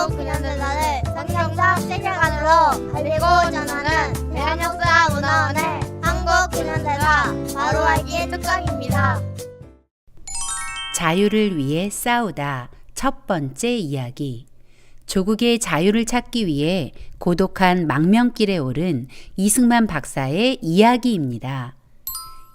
한국 근현대사를 성경적 세계관으로 알리고 전하는 대한역사문화원의 한국 근현대사 바로 알기 특강입니다. 자유를 위해 싸우다. 첫 번째 이야기. 조국의 자유를 찾기 위해 고독한 망명길에 오른 이승만 박사의 이야기입니다.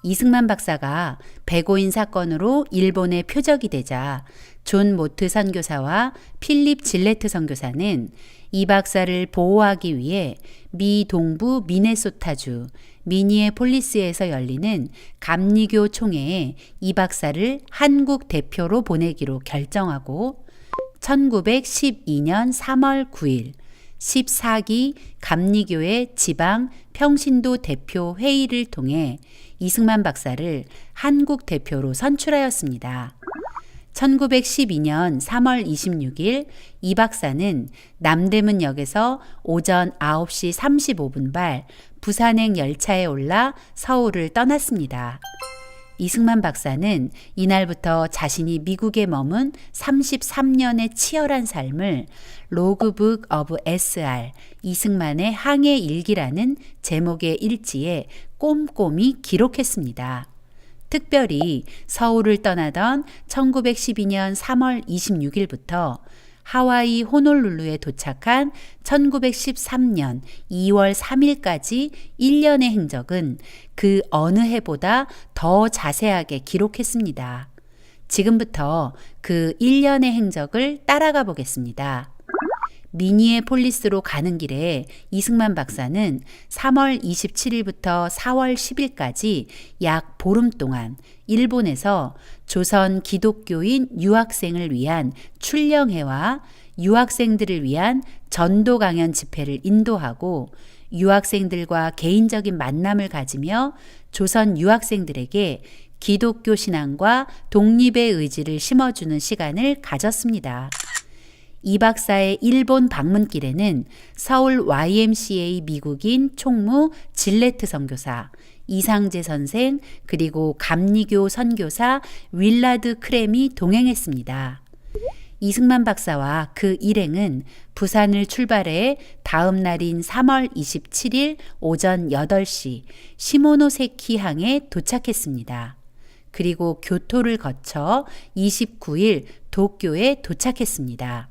이승만 박사가 백오인 사건으로 일본에 표적이 되자 존 모트 선교사와 필립 질레트 선교사는 이 박사를 보호하기 위해 미 동부 미네소타주 미니애폴리스에서 열리는 감리교 총회에 이 박사를 한국 대표로 보내기로 결정하고 1912년 3월 9일 14기 감리교회 지방 평신도 대표 회의를 통해 이승만 박사를 한국 대표로 선출하였습니다. 1912년 3월 26일 이 박사는 남대문역에서 오전 9시 35분 발 부산행 열차에 올라 서울을 떠났습니다. 이승만 박사는 이날부터 자신이 미국에 머문 33년의 치열한 삶을 로그북 오브 SR 이승만의 항해 일기라는 제목의 일지에 꼼꼼히 기록했습니다. 특별히 서울을 떠나던 1912년 3월 26일부터 하와이 호놀룰루에 도착한 1913년 2월 3일까지 1년의 행적은 그 어느 해보다 더 자세하게 기록했습니다. 지금부터 그 1년의 행적을 따라가 보겠습니다. 미니애폴리스로 가는 길에 이승만 박사는 3월 27일부터 4월 10일까지 약 보름 동안 일본에서 조선 기독교인 유학생을 위한 출령회와 유학생들을 위한 전도 강연 집회를 인도하고 유학생들과 개인적인 만남을 가지며 조선 유학생들에게 기독교 신앙과 독립의 의지를 심어주는 시간을 가졌습니다. 이 박사의 일본 방문길에는 서울 YMCA 미국인 총무 질레트 선교사, 이상재 선생, 그리고 감리교 선교사 윌라드 크렘이 동행했습니다. 이승만 박사와 그 일행은 부산을 출발해 다음 날인 3월 27일 오전 8시 시모노세키 항에 도착했습니다. 그리고 교토를 거쳐 29일 도쿄에 도착했습니다.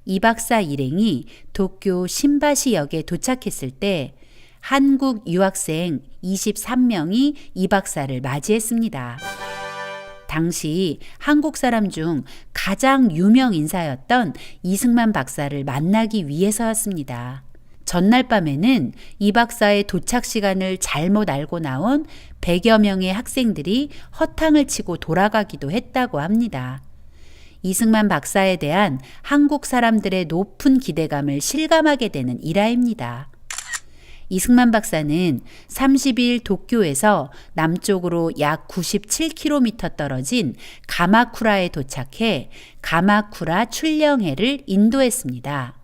이 박사 일행이 도쿄 신바시역에 도착했을 때 한국 유학생 23명이 이 박사를 맞이했습니다. 당시 한국 사람 중 가장 유명 인사였던 이승만 박사를 만나기 위해서였습니다. 전날 밤에는 이 박사의 도착 시간을 잘못 알고 나온 100여 명의 학생들이 허탕을 치고 돌아가기도 했다고 합니다. 이승만 박사에 대한 한국 사람들의 높은 기대감을 실감하게 되는 일화입니다. 이승만 박사는 30일 도쿄에서 남쪽으로 약 97km 떨어진 가마쿠라에 도착해 가마쿠라 출령회를 인도했습니다.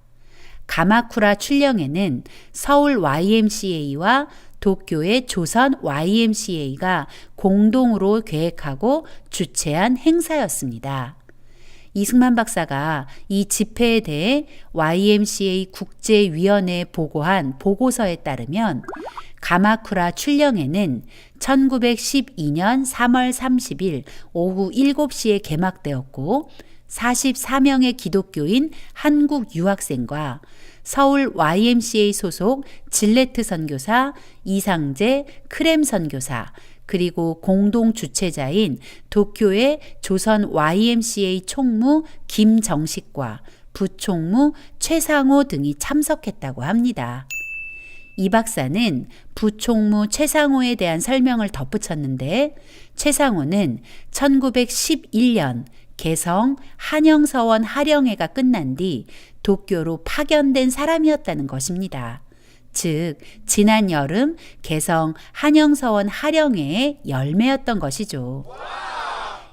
가마쿠라 출령회는 서울 YMCA와 도쿄의 조선 YMCA가 공동으로 계획하고 주최한 행사였습니다. 이승만 박사가 이 집회에 대해 YMCA 국제위원회에 보고한 보고서에 따르면 가마쿠라 출령회는 1912년 3월 30일 오후 7시에 개막되었고 44명의 기독교인 한국 유학생과 서울 YMCA 소속 질레트 선교사, 이상재, 크렘 선교사, 그리고 공동 주최자인 도쿄의 조선 YMCA 총무 김정식과 부총무 최상호 등이 참석했다고 합니다. 이 박사는 부총무 최상호에 대한 설명을 덧붙였는데 최상호는 1911년 개성 한영서원 하령회가 끝난 뒤 도쿄로 파견된 사람이었다는 것입니다. 즉 지난 여름 개성 한영서원 하령회의 열매였던 것이죠.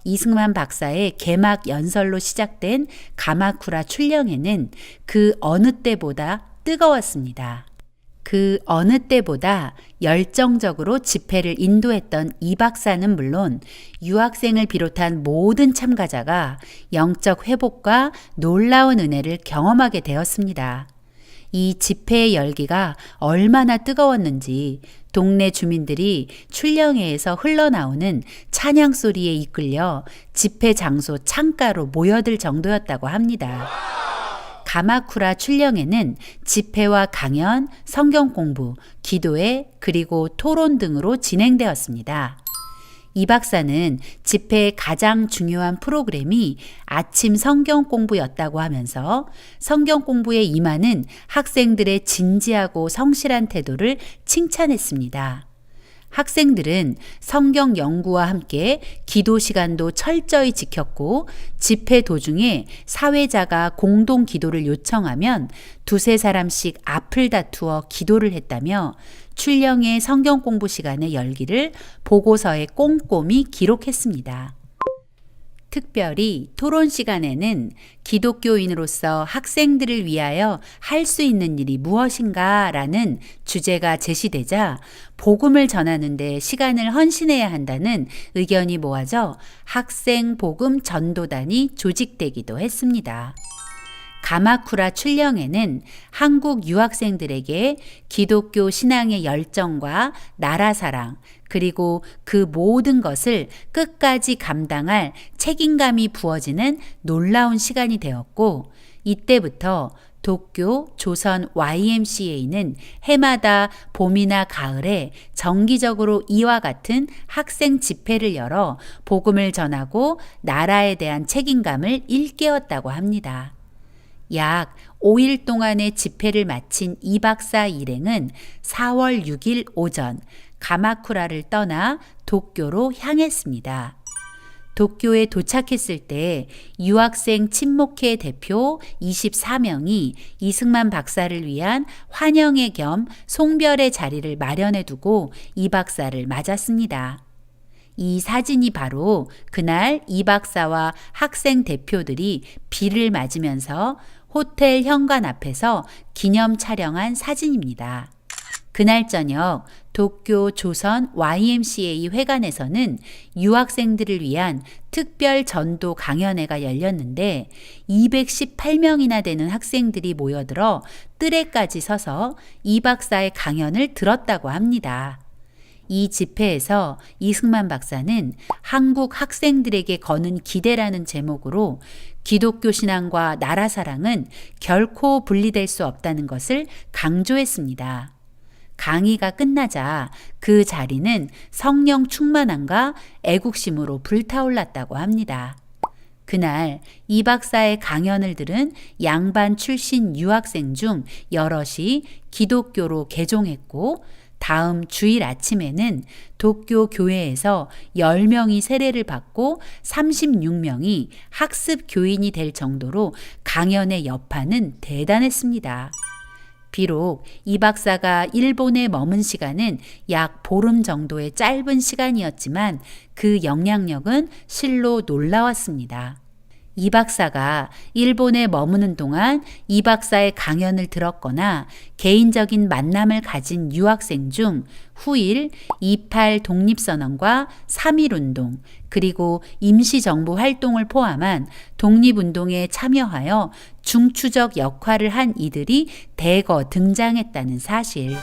이승만 박사의 개막 연설로 시작된 가마쿠라 출령회는 그 어느 때보다 뜨거웠습니다. 그 어느 때보다 열정적으로 집회를 인도했던 이 박사는 물론 유학생을 비롯한 모든 참가자가 영적 회복과 놀라운 은혜를 경험하게 되었습니다. 이 집회의 열기가 얼마나 뜨거웠는지 동네 주민들이 출령회에서 흘러나오는 찬양 소리에 이끌려 집회 장소 창가로 모여들 정도였다고 합니다. 가마쿠라 출령회는 집회와 강연, 성경 공부, 기도회, 그리고 토론 등으로 진행되었습니다. 이 박사는 집회의 가장 중요한 프로그램이 아침 성경 공부였다고 하면서 성경 공부에 임하는 학생들의 진지하고 성실한 태도를 칭찬했습니다. 학생들은 성경 연구와 함께 기도 시간도 철저히 지켰고 집회 도중에 사회자가 공동 기도를 요청하면 두세 사람씩 앞을 다투어 기도를 했다며 출령의 성경 공부 시간의 열기를 보고서에 꼼꼼히 기록했습니다. 특별히 토론 시간에는 기독교인으로서 학생들을 위하여 할 수 있는 일이 무엇인가 라는 주제가 제시되자 복음을 전하는 데 시간을 헌신해야 한다는 의견이 모아져 학생 복음 전도단이 조직되기도 했습니다. 가마쿠라 출령회는 한국 유학생들에게 기독교 신앙의 열정과 나라 사랑, 그리고 그 모든 것을 끝까지 감당할 책임감이 부어지는 놀라운 시간이 되었고, 이때부터 도쿄 조선 YMCA는 해마다 봄이나 가을에 정기적으로 이와 같은 학생 집회를 열어 복음을 전하고 나라에 대한 책임감을 일깨웠다고 합니다. 약 5일 동안의 집회를 마친 이 박사 일행은 4월 6일 오전 가마쿠라를 떠나 도쿄로 향했습니다. 도쿄에 도착했을 때 유학생 친목회 대표 24명이 이승만 박사를 위한 환영회 겸 송별의 자리를 마련해 두고 이 박사를 맞았습니다. 이 사진이 바로 그날 이 박사와 학생 대표들이 비를 맞으면서 호텔 현관 앞에서 기념 촬영한 사진입니다. 그날 저녁 도쿄 조선 YMCA 회관에서는 유학생들을 위한 특별 전도 강연회가 열렸는데 218명이나 되는 학생들이 모여들어 뜰에까지 서서 이 박사의 강연을 들었다고 합니다. 이 집회에서 이승만 박사는 한국 학생들에게 거는 기대라는 제목으로 기독교 신앙과 나라 사랑은 결코 분리될 수 없다는 것을 강조했습니다. 강의가 끝나자 그 자리는 성령 충만함과 애국심으로 불타올랐다고 합니다. 그날 이 박사의 강연을 들은 양반 출신 유학생 중 여럿이 기독교로 개종했고 다음 주일 아침에는 도쿄 교회에서 10명이 세례를 받고 36명이 학습 교인이 될 정도로 강연의 여파는 대단했습니다. 비록 이 박사가 일본에 머문 시간은 약 보름 정도의 짧은 시간이었지만 그 영향력은 실로 놀라웠습니다. 이 박사가 일본에 머무는 동안 이 박사의 강연을 들었거나 개인적인 만남을 가진 유학생 중 후일 28 독립선언과 3.1운동 그리고 임시정부 활동을 포함한 독립운동에 참여하여 중추적 역할을 한 이들이 대거 등장했다는 사실.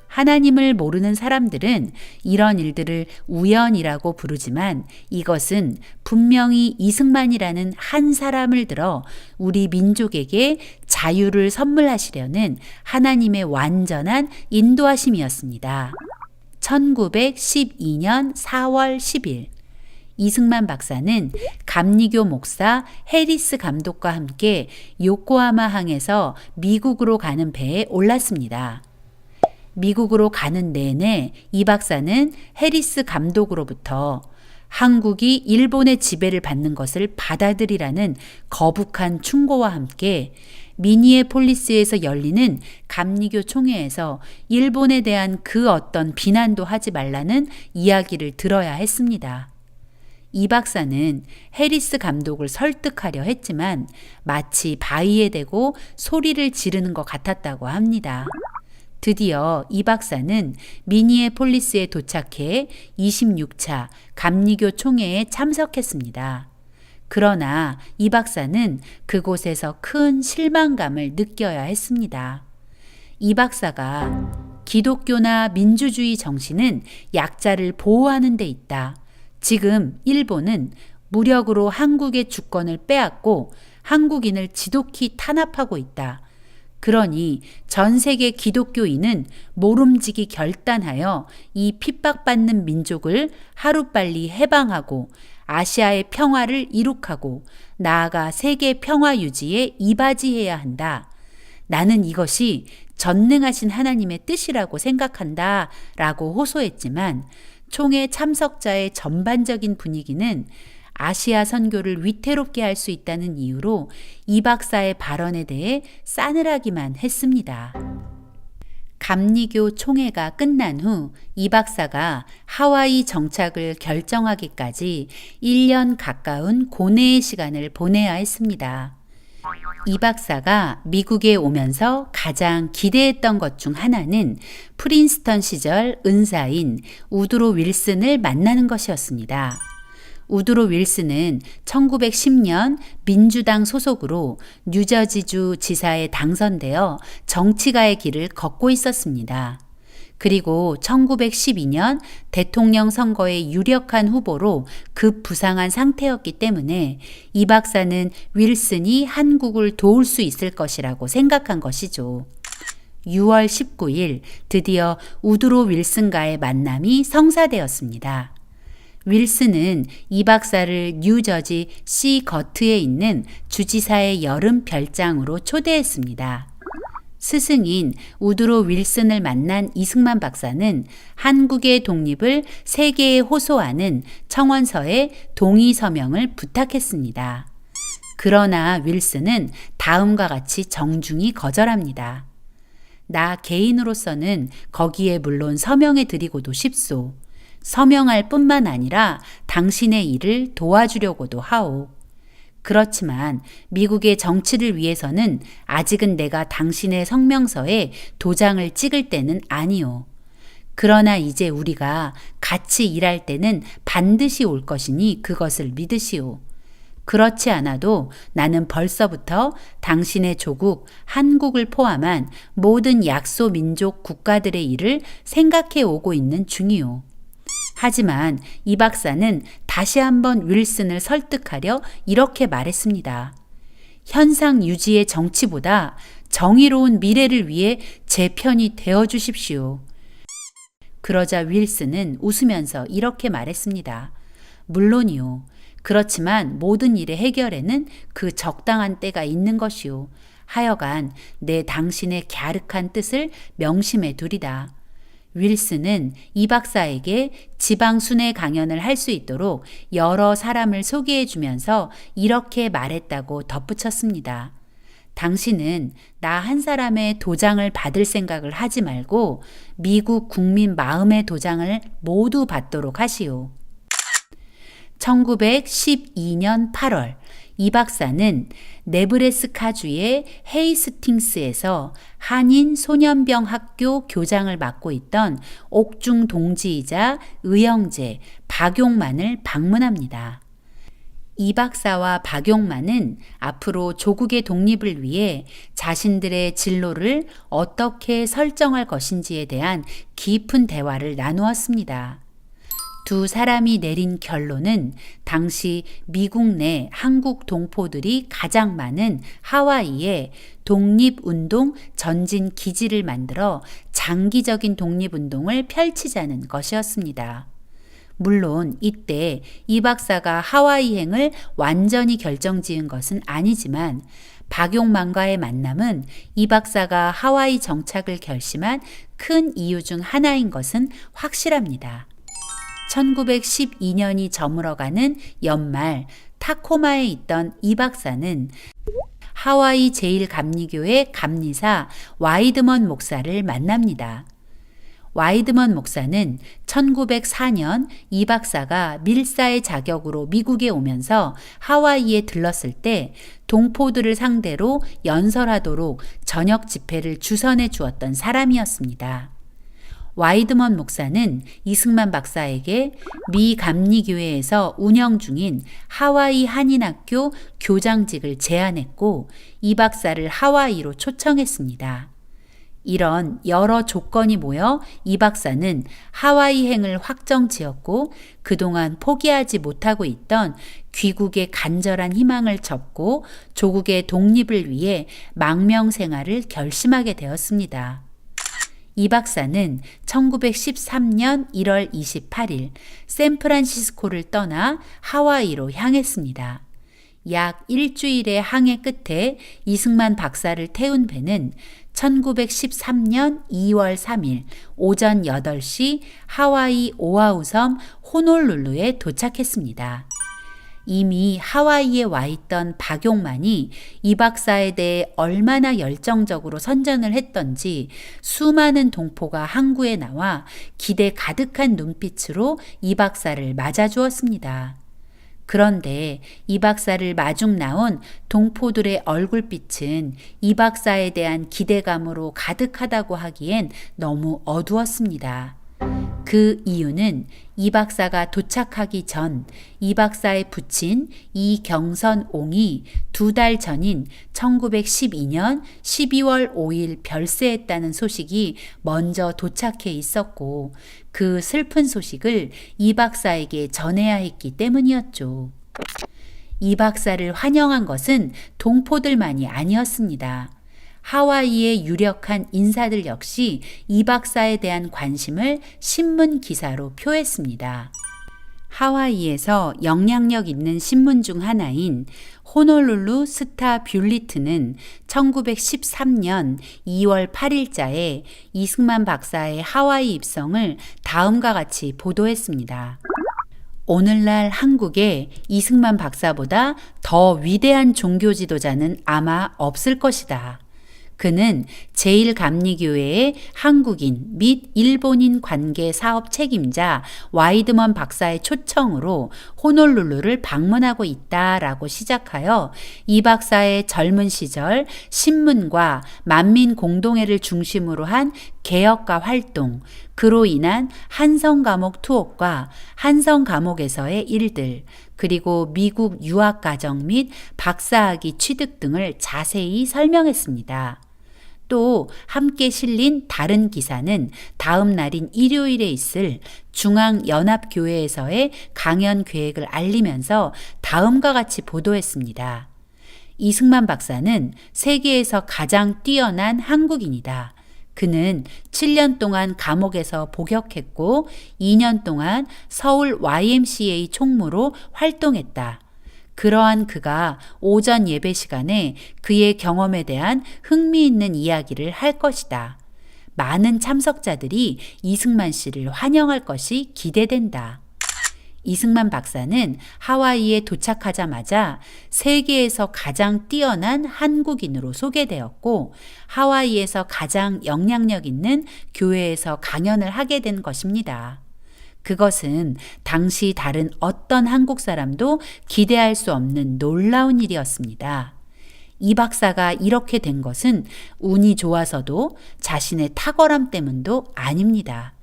하나님을 모르는 사람들은 이런 일들을 우연이라고 부르지만 이것은 분명히 이승만이라는 한 사람을 들어 우리 민족에게 자유를 선물하시려는 하나님의 완전한 인도하심이었습니다. 1912년 4월 10일 이승만 박사는 감리교 목사 해리스 감독과 함께 요코하마 항에서 미국으로 가는 배에 올랐습니다. 미국으로 가는 내내 이 박사는 해리스 감독으로부터 한국이 일본의 지배를 받는 것을 받아들이라는 거북한 충고와 함께 미니애폴리스에서 열리는 감리교 총회에서 일본에 대한 그 어떤 비난도 하지 말라는 이야기를 들어야 했습니다. 이 박사는 해리스 감독을 설득하려 했지만 마치 바위에 대고 소리를 지르는 것 같았다고 합니다. 드디어 이 박사는 미니애폴리스에 도착해 26차 감리교 총회에 참석했습니다. 그러나 이 박사는 그곳에서 큰 실망감을 느껴야 했습니다. 이 박사가 기독교나 민주주의 정신은 약자를 보호하는 데 있다. 지금 일본은 무력으로 한국의 주권을 빼앗고 한국인을 지독히 탄압하고 있다. 그러니 전 세계 기독교인은 모름지기 결단하여 이 핍박받는 민족을 하루빨리 해방하고 아시아의 평화를 이룩하고 나아가 세계 평화 유지에 이바지해야 한다. 나는 이것이 전능하신 하나님의 뜻이라고 생각한다 라고 호소했지만 총회 참석자의 전반적인 분위기는 아시아 선교를 위태롭게 할 수 있다는 이유로 이 박사의 발언에 대해 싸늘하기만 했습니다. 감리교 총회가 끝난 후 이 박사가 하와이 정착을 결정하기까지 1년 가까운 고뇌의 시간을 보내야 했습니다. 이 박사가 미국에 오면서 가장 기대했던 것 중 하나는 프린스턴 시절 은사인 우드로 윌슨을 만나는 것이었습니다. 우드로 윌슨은 1910년 민주당 소속으로 뉴저지주 지사에 당선되어 정치가의 길을 걷고 있었습니다. 그리고 1912년 대통령 선거의 유력한 후보로 급부상한 상태였기 때문에 이 박사는 윌슨이 한국을 도울 수 있을 것이라고 생각한 것이죠. 6월 19일 드디어 우드로 윌슨과의 만남이 성사되었습니다. 윌슨은 이 박사를 뉴저지 시거트에 있는 주지사의 여름 별장으로 초대했습니다. 스승인 우드로 윌슨을 만난 이승만 박사는 한국의 독립을 세계에 호소하는 청원서에 동의 서명을 부탁했습니다. 그러나 윌슨은 다음과 같이 정중히 거절합니다. 나 개인으로서는 거기에 물론 서명해 드리고도 싶소. 서명할 뿐만 아니라 당신의 일을 도와주려고도 하오. 그렇지만 미국의 정치를 위해서는 아직은 내가 당신의 성명서에 도장을 찍을 때는 아니오. 그러나 이제 우리가 같이 일할 때는 반드시 올 것이니 그것을 믿으시오. 그렇지 않아도 나는 벌써부터 당신의 조국 한국을 포함한 모든 약소 민족 국가들의 일을 생각해 오고 있는 중이오. 하지만 이 박사는 다시 한번 윌슨을 설득하려 이렇게 말했습니다. 현상 유지의 정치보다 정의로운 미래를 위해 제 편이 되어 주십시오. 그러자 윌슨은 웃으면서 이렇게 말했습니다. 물론이요. 그렇지만 모든 일의 해결에는 그 적당한 때가 있는 것이오. 하여간 내 당신의 갸륵한 뜻을 명심해 두리다. 윌슨은 이 박사에게 지방 순회 강연을 할 수 있도록 여러 사람을 소개해 주면서 이렇게 말했다고 덧붙였습니다. 당신은 나 한 사람의 도장을 받을 생각을 하지 말고 미국 국민 마음의 도장을 모두 받도록 하시오. 1912년 8월 이 박사는 네브래스카주의 헤이스팅스에서 한인 소년병 학교 교장을 맡고 있던 옥중 동지이자 의형제 박용만을 방문합니다. 이 박사와 박용만은 앞으로 조국의 독립을 위해 자신들의 진로를 어떻게 설정할 것인지에 대한 깊은 대화를 나누었습니다. 두 사람이 내린 결론은 당시 미국 내 한국 동포들이 가장 많은 하와이에 독립운동 전진 기지를 만들어 장기적인 독립운동을 펼치자는 것이었습니다. 물론 이때 이 박사가 하와이행을 완전히 결정지은 것은 아니지만 박용만과의 만남은 이 박사가 하와이 정착을 결심한 큰 이유 중 하나인 것은 확실합니다. 1912년이 저물어가는 연말 타코마에 있던 이 박사는 하와이 제1감리교회 감리사 와이드먼 목사를 만납니다. 와이드먼 목사는 1904년 이 박사가 밀사의 자격으로 미국에 오면서 하와이에 들렀을 때 동포들을 상대로 연설하도록 저녁 집회를 주선해 주었던 사람이었습니다. 와이드먼 목사는 이승만 박사에게 미 감리교회에서 운영 중인 하와이 한인학교 교장직을 제안했고 이 박사를 하와이로 초청했습니다. 이런 여러 조건이 모여 이 박사는 하와이행을 확정 지었고 그동안 포기하지 못하고 있던 귀국의 간절한 희망을 접고 조국의 독립을 위해 망명 생활을 결심하게 되었습니다. 이 박사는 1913년 1월 28일 샌프란시스코를 떠나 하와이로 향했습니다. 약 일주일의 항해 끝에 이승만 박사를 태운 배는 1913년 2월 3일 오전 8시 하와이 오아후 섬 호놀룰루에 도착했습니다. 이미 하와이에 와 있던 박용만이 이 박사에 대해 얼마나 열정적으로 선전을 했던지 수많은 동포가 항구에 나와 기대 가득한 눈빛으로 이 박사를 맞아주었습니다. 그런데 이 박사를 마중 나온 동포들의 얼굴빛은 이 박사에 대한 기대감으로 가득하다고 하기엔 너무 어두웠습니다. 그 이유는 이 박사가 도착하기 전 이 박사의 부친 이경선옹이 2달 전인 1912년 12월 5일 별세했다는 소식이 먼저 도착해 있었고 그 슬픈 소식을 이 박사에게 전해야 했기 때문이었죠. 이 박사를 환영한 것은 동포들만이 아니었습니다. 하와이의 유력한 인사들 역시 이 박사에 대한 관심을 신문 기사로 표했습니다. 하와이에서 영향력 있는 신문 중 하나인 호놀룰루 스타 뷰리트는 1913년 2월 8일자에 이승만 박사의 하와이 입성을 다음과 같이 보도했습니다. 오늘날 한국에 이승만 박사보다 더 위대한 종교 지도자는 아마 없을 것이다. 그는 제1감리교회의 한국인 및 일본인 관계 사업 책임자 와이드먼 박사의 초청으로 호놀룰루를 방문하고 있다라고 시작하여 이 박사의 젊은 시절 신문과 만민 공동회를 중심으로 한 개혁가 활동, 그로 인한 한성 감옥 투옥과 한성 감옥에서의 일들, 그리고 미국 유학 과정 및 박사학위 취득 등을 자세히 설명했습니다. 또 함께 실린 다른 기사는 다음 날인 일요일에 있을 중앙연합교회에서의 강연 계획을 알리면서 다음과 같이 보도했습니다. 이승만 박사는 세계에서 가장 뛰어난 한국인이다. 그는 7년 동안 감옥에서 복역했고 2년 동안 서울 YMCA 총무로 활동했다. 그러한 그가 오전 예배 시간에 그의 경험에 대한 흥미있는 이야기를 할 것이다. 많은 참석자들이 이승만 씨를 환영할 것이 기대된다. 이승만 박사는 하와이에 도착하자마자 세계에서 가장 뛰어난 한국인으로 소개되었고 하와이에서 가장 영향력 있는 교회에서 강연을 하게 된 것입니다. 그것은 당시 다른 어떤 한국 사람도 기대할 수 없는 놀라운 일이었습니다. 이 박사가 이렇게 된 것은 운이 좋아서도 자신의 탁월함 때문도 아닙니다.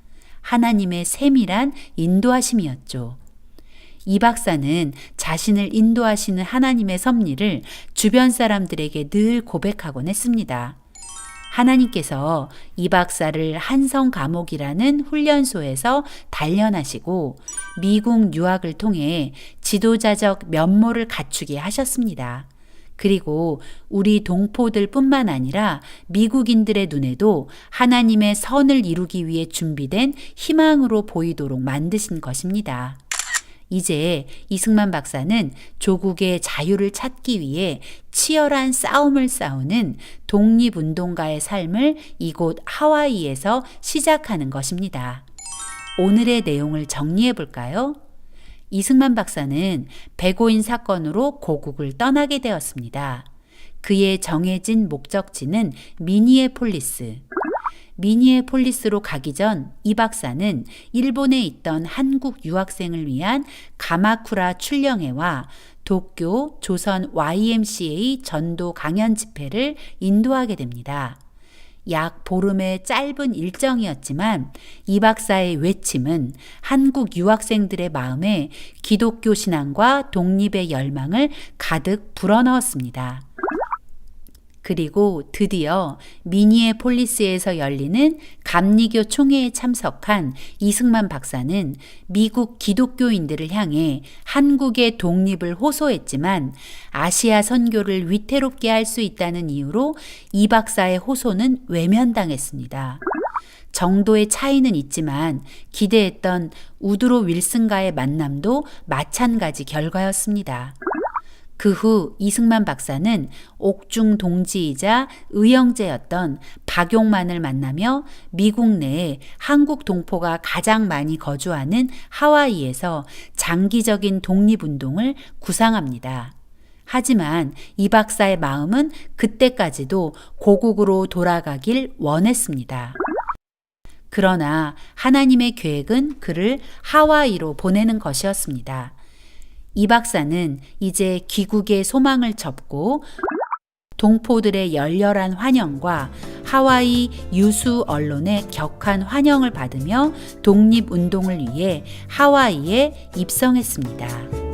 하나님의 세밀한 인도하심이었죠. 이 박사는 자신을 인도하시는 하나님의 섭리를 주변 사람들에게 늘 고백하곤 했습니다. 하나님께서 이 박사를 한성 감옥이라는 훈련소에서 단련하시고 미국 유학을 통해 지도자적 면모를 갖추게 하셨습니다. 그리고 우리 동포들 뿐만 아니라 미국인들의 눈에도 하나님의 선을 이루기 위해 준비된 희망으로 보이도록 만드신 것입니다. 이제 이승만 박사는 조국의 자유를 찾기 위해 치열한 싸움을 싸우는 독립운동가의 삶을 이곳 하와이에서 시작하는 것입니다. 오늘의 내용을 정리해 볼까요? 이승만 박사는 백오인 사건으로 고국을 떠나게 되었습니다. 그의 정해진 목적지는 미니애폴리스. 미니애폴리스로 가기 전 이 박사는 일본에 있던 한국 유학생을 위한 가마쿠라 출령회와 도쿄 조선 YMCA 전도 강연 집회를 인도하게 됩니다. 약 보름의 짧은 일정이었지만 이 박사의 외침은 한국 유학생들의 마음에 기독교 신앙과 독립의 열망을 가득 불어넣었습니다. 그리고 드디어 미니애폴리스에서 열리는 감리교 총회에 참석한 이승만 박사는 미국 기독교인들을 향해 한국의 독립을 호소했지만 아시아 선교를 위태롭게 할 수 있다는 이유로 이 박사의 호소는 외면당했습니다. 정도의 차이는 있지만 기대했던 우드로 윌슨과의 만남도 마찬가지 결과였습니다. 그 후 이승만 박사는 옥중 동지이자 의형제였던 박용만을 만나며 미국 내에 한국 동포가 가장 많이 거주하는 하와이에서 장기적인 독립운동을 구상합니다. 하지만 이 박사의 마음은 그때까지도 고국으로 돌아가길 원했습니다. 그러나 하나님의 계획은 그를 하와이로 보내는 것이었습니다. 이 박사는 이제 귀국의 소망을 접고 동포들의 열렬한 환영과 하와이 유수 언론의 격한 환영을 받으며 독립운동을 위해 하와이에 입성했습니다.